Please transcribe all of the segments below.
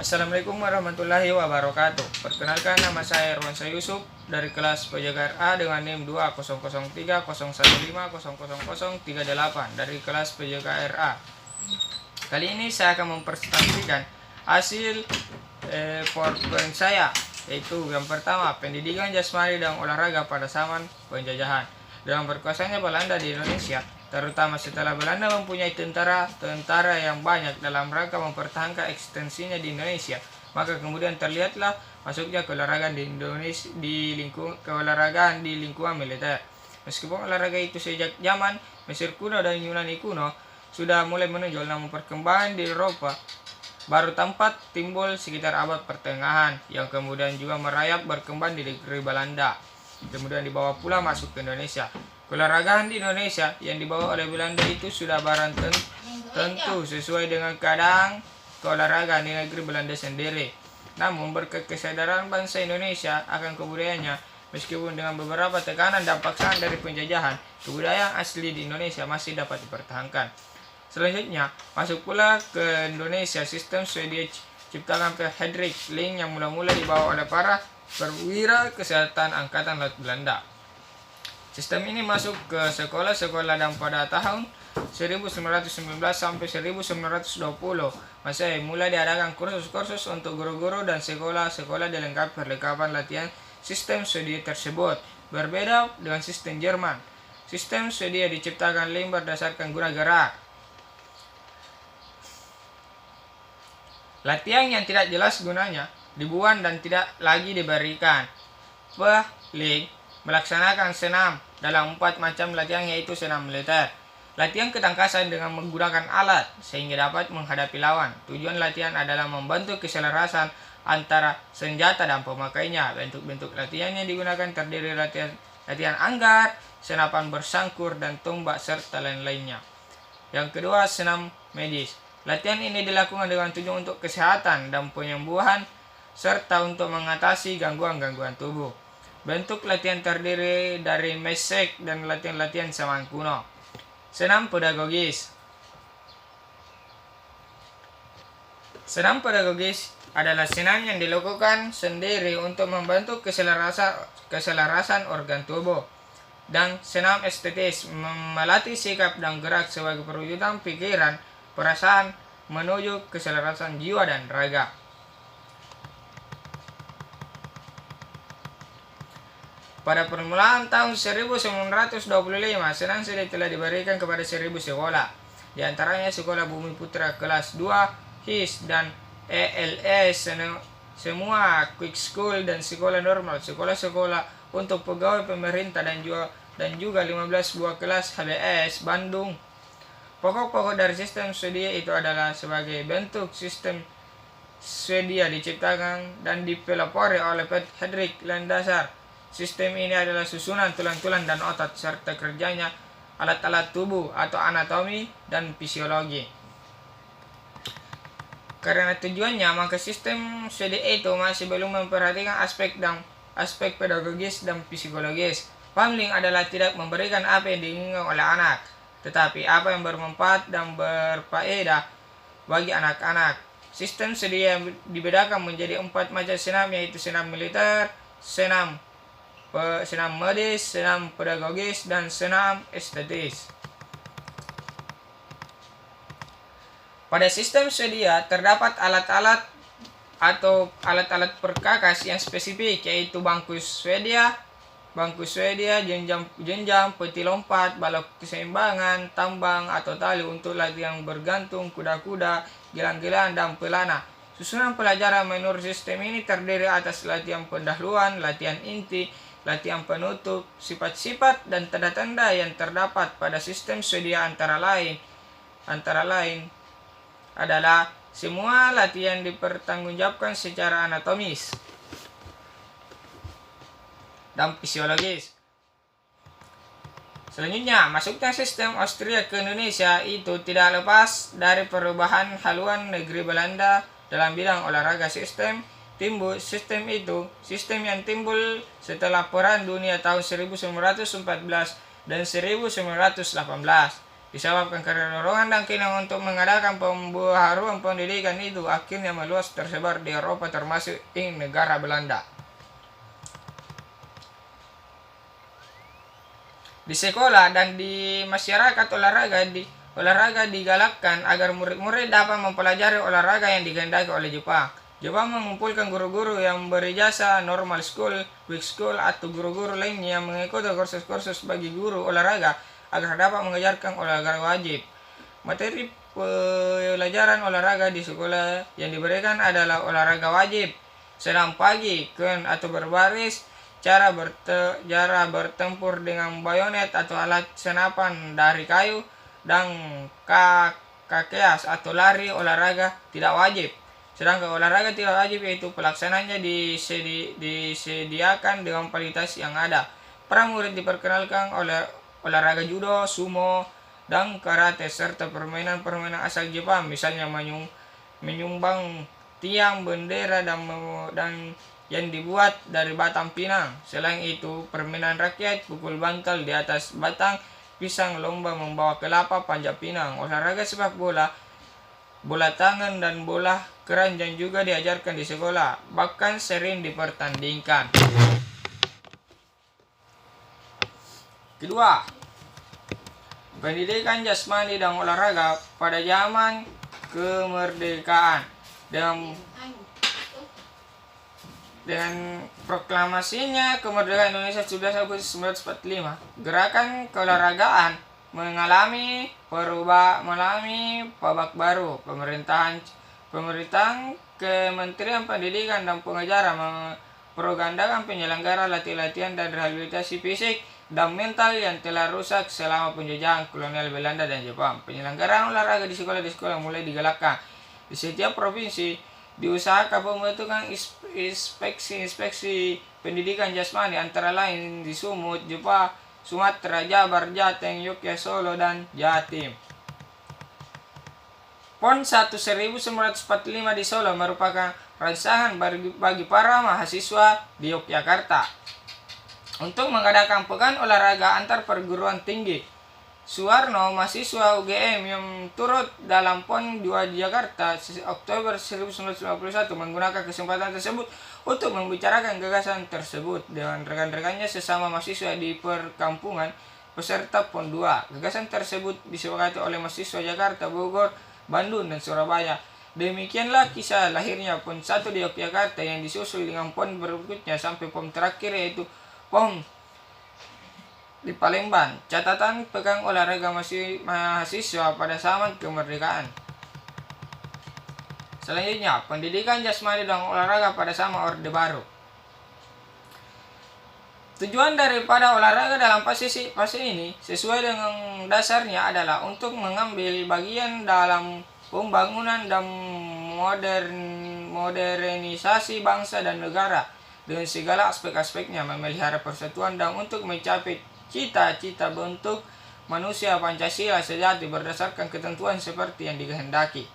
Assalamualaikum warahmatullahi wabarakatuh. Perkenalkan, nama saya Irwansyah Yusuf dari kelas Penjaga RA dengan NIM 2003015000038 dari kelas Penjaga RA. Kali ini saya akan mempresentasikan hasil PowerPoint saya, yaitu yang pertama, pendidikan jasmani dan olahraga pada zaman penjajahan. Dengan berkuasanya Belanda di Indonesia, terutama setelah Belanda mempunyai tentara yang banyak dalam rangka mempertahankan eksistensinya di Indonesia, maka kemudian terlihatlah masuknya keolahragaan di Indonesia keolahragaan di lingkungan militer. Meskipun olahraga itu sejak zaman Mesir kuno dan Yunani kuno sudah mulai menonjol, namun perkembangan di Eropa baru tampak timbul sekitar abad pertengahan, yang kemudian juga merayap berkembang di negeri Belanda, kemudian dibawa pula masuk ke Indonesia. Keolahragaan di Indonesia yang dibawa oleh Belanda itu sudah barang tentu sesuai dengan keadaan keolahragaan di negeri Belanda sendiri. Namun berkat kesadaran bangsa Indonesia akan kebudayaannya, meskipun dengan beberapa tekanan dan paksaan dari penjajahan, kebudayaan asli di Indonesia masih dapat dipertahankan. Selanjutnya, masuk pula ke Indonesia sistem Swedia ciptakan Fredrik Link yang mula-mula dibawa oleh para perwira kesehatan Angkatan Laut Belanda. Sistem ini masuk ke sekolah-sekolah dan pada tahun 1919 sampai 1920 masih mulai diadakan kursus-kursus untuk guru-guru dan sekolah-sekolah dilengkapi perlengkapan latihan sistem Swedia tersebut. Berbeda dengan sistem Jerman, sistem Swedia diciptakan Link berdasarkan guna gerak. Latihan yang tidak jelas gunanya dibuang dan tidak lagi diberikan. Link melaksanakan senam dalam 4 macam latihan, yaitu senam militer, latihan ketangkasan dengan menggunakan alat sehingga dapat menghadapi lawan. Tujuan latihan adalah membantu keselarasan antara senjata dan pemakainya. Bentuk-bentuk latihan yang digunakan terdiri latihan anggar, senapan bersangkur, dan tombak, serta lain-lainnya. Yang kedua, senam medis. Latihan ini dilakukan dengan tujuan untuk kesehatan dan penyembuhan serta untuk mengatasi gangguan-gangguan tubuh. Bentuk latihan terdiri dari mesek dan latihan-latihan zaman kuno. Senam pedagogis. Senam pedagogis adalah senam yang dilakukan sendiri untuk membantu keselarasan organ tubuh. Dan senam estetis melatih sikap dan gerak sebagai perwujudan pikiran, perasaan menuju keselarasan jiwa dan raga. Pada permulaan tahun 1925, senam sudah telah diberikan kepada 1000 sekolah. Di antaranya Sekolah Bumi Putra kelas 2, HIS dan ELS, semua Quick School dan sekolah normal, sekolah-sekolah untuk pegawai pemerintah dan juga 15 buah kelas HBS Bandung. Pokok-pokok dari sistem Swedia itu adalah sebagai bentuk sistem Swedia diciptakan dan dipelopori oleh Fredrik Landassar. Sistem ini adalah susunan tulang-tulang dan otot serta kerjanya alat-alat tubuh atau anatomi dan fisiologi. Karena tujuannya, maka sistem Swedia itu masih belum memperhatikan aspek pedagogis dan psikologis. Link adalah tidak memberikan apa yang diinginkan oleh anak, tetapi apa yang bermanfaat dan berfaedah bagi anak-anak. Sistem Swedia dibedakan menjadi 4 macam senam, yaitu senam militer, senam medis, senam pedagogis, dan senam estetis. Pada sistem Swedia terdapat alat-alat perkakas yang spesifik, yaitu bangku Swedia, jenjang, peti lompat, balok keseimbangan, tambang atau tali untuk latihan bergantung, kuda-kuda, gelang-gelang, dan pelana. Susunan pelajaran menurut sistem ini terdiri atas latihan pendahuluan, latihan inti, latihan penutup. Sifat-sifat dan tanda-tanda yang terdapat pada sistem Swedia antara lain adalah semua latihan dipertanggungjawabkan secara anatomis dan fisiologis. Selanjutnya, masuknya sistem Austria ke Indonesia itu tidak lepas dari perubahan haluan negeri Belanda dalam bidang olahraga. Sistem yang timbul setelah Perang Dunia tahun 1914 dan 1918. Disebabkan karena dorongan dan keinginan untuk mengadakan pembaharuan pendidikan itu akhirnya meluas tersebar di Eropa termasuk di negara Belanda. Di sekolah dan di masyarakat olahraga digalakkan agar murid-murid dapat mempelajari olahraga yang dikehendaki oleh Jepang. Jepang mengumpulkan guru-guru yang berjasa normal school, week school, atau guru-guru lainnya yang mengikuti kursus-kursus bagi guru olahraga agar dapat mengajarkan olahraga wajib. Materi pelajaran olahraga di sekolah yang diberikan adalah olahraga wajib, senam pagi, atau berbaris, cara bertempur dengan bayonet atau alat senapan dari kayu, dan kakeas atau lari olahraga tidak wajib. Sedangkan olahraga tidak wajib yaitu pelaksananya disediakan dengan kualitas yang ada. Para murid diperkenalkan oleh olahraga judo, sumo, dan karate serta permainan-permainan asal Jepang, misalnya menyumbang tiang bendera dan yang dibuat dari batang pinang. Selain itu, permainan rakyat, pukul bantal di atas batang pisang, lomba membawa kelapa, panjat pinang, olahraga sepak bola, bola tangan, dan bola keranjang juga diajarkan di sekolah, bahkan sering dipertandingkan. Kedua, pendidikan jasmani dan olahraga pada zaman kemerdekaan. Dengan proklamasinya kemerdekaan Indonesia 17 Agustus 1945, gerakan keolahragaan mengalami babak baru. Pemerintahan Kementerian Pendidikan dan Pengajaran mempropagandakan penyelenggara latihan dan rehabilitasi fisik dan mental yang telah rusak selama penjajahan kolonial Belanda dan Jepang. Penyelenggaraan olahraga di sekolah mulai digalakkan. Di setiap provinsi diusahakan pembentukan inspeksi pendidikan jasmani, antara lain di Sumut, Jepang, Sumatera, Jabar, Jateng, Yogyakarta, Solo, dan Jatim. PON 1 1945 di Solo merupakan rangsangan bagi para mahasiswa di Yogyakarta untuk mengadakan pekan olahraga antar perguruan tinggi. Suwarno, mahasiswa UGM yang turut dalam PON 2 Jakarta Oktober 1951, menggunakan kesempatan tersebut untuk membicarakan gagasan tersebut dengan rekan-rekannya sesama mahasiswa di perkampungan peserta PON 2. Gagasan tersebut disepakati oleh mahasiswa Jakarta, Bogor, Bandung, dan Surabaya. Demikianlah kisah lahirnya PON 1 di Yogyakarta yang disusul dengan PON berikutnya sampai PON terakhir yaitu PON di Palembang. Catatan pekan olahraga mahasiswa pada zaman kemerdekaan. Selanjutnya, pendidikan jasmani dan olahraga pada zaman Orde Baru. Tujuan daripada olahraga dalam fase ini sesuai dengan dasarnya adalah untuk mengambil bagian dalam pembangunan dan modernisasi bangsa dan negara dengan segala aspek-aspeknya, memelihara persatuan dan untuk mencapai cita-cita bentuk manusia Pancasila sejati berdasarkan ketentuan seperti yang dikehendaki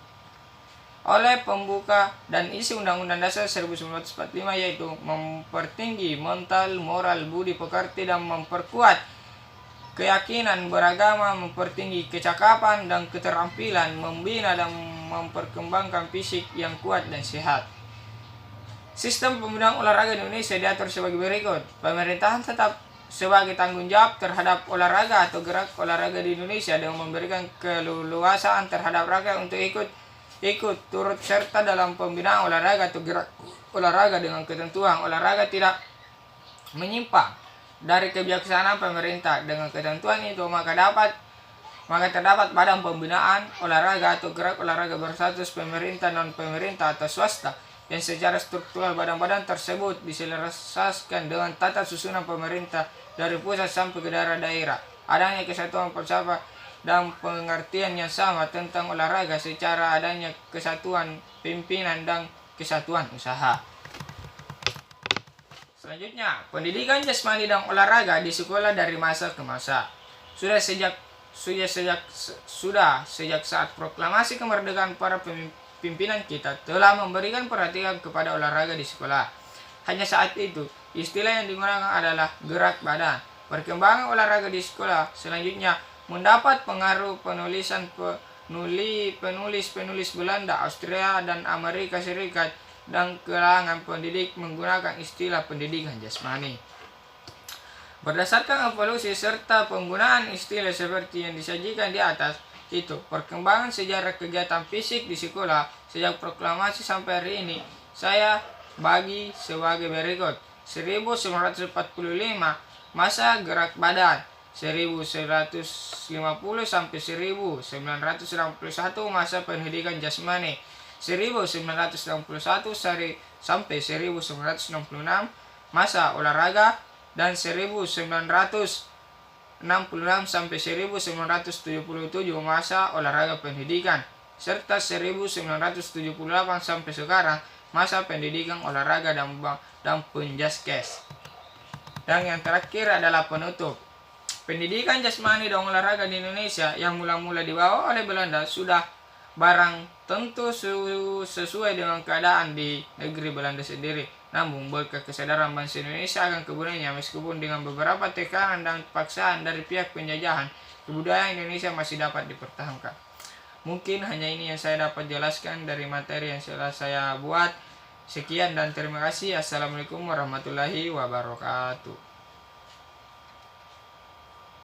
oleh pembuka dan isi Undang-Undang Dasar 1945, yaitu mempertinggi mental, moral, budi pekerti, dan memperkuat keyakinan beragama, mempertinggi kecakapan dan keterampilan, membina dan memperkembangkan fisik yang kuat dan sehat. Sistem pembinaan olahraga di Indonesia diatur sebagai berikut. Pemerintahan tetap sebagai tanggung jawab terhadap olahraga atau gerak olahraga di Indonesia dengan memberikan keleluasaan terhadap rakyat untuk ikut turut serta dalam pembinaan olahraga atau gerak olahraga dengan ketentuan olahraga tidak menyimpang dari kebijaksanaan pemerintah. Dengan ketentuan itu maka terdapat badan pembinaan olahraga atau gerak olahraga berstatus pemerintah, non pemerintah, atau swasta, yang secara struktural badan-badan tersebut diselaraskan dengan tata susunan pemerintah dari pusat sampai ke daerah. Adanya kesatuan falsafah dan pengertian yang sama tentang olahraga secara adanya kesatuan pimpinan dan kesatuan usaha. Selanjutnya, pendidikan jasmani dan olahraga di sekolah dari masa ke masa. Sudah sejak saat proklamasi kemerdekaan, para pimpinan kita telah memberikan perhatian kepada olahraga di sekolah. Hanya saat itu, istilah yang digunakan adalah gerak badan. Perkembangan olahraga di sekolah selanjutnya mendapat pengaruh penulis Belanda, Austria, dan Amerika Serikat dan kalangan pendidik menggunakan istilah pendidikan jasmani. Berdasarkan evolusi serta penggunaan istilah seperti yang disajikan di atas, itu perkembangan sejarah kegiatan fisik di sekolah sejak proklamasi sampai hari ini saya bagi sebagai berikut. 1945 masa gerak badan, 1950 sampai 1961 masa pendidikan jasmani, 1961 sampai 1966 masa olahraga, dan 1966 sampai 1977 masa olahraga pendidikan, serta 1978 sampai sekarang masa pendidikan olahraga dan penjaskes. Dan yang terakhir adalah penutup. Pendidikan jasmani dan olahraga di Indonesia yang mula-mula dibawa oleh Belanda sudah barang tentu sesuai dengan keadaan di negeri Belanda sendiri. Namun berkat kesadaran bangsa Indonesia akan kebudayaan, meskipun dengan beberapa tekanan dan paksaan dari pihak penjajahan, kebudayaan Indonesia masih dapat dipertahankan. Mungkin hanya ini yang saya dapat jelaskan dari materi yang telah saya buat. Sekian dan terima kasih. Assalamualaikum warahmatullahi wabarakatuh.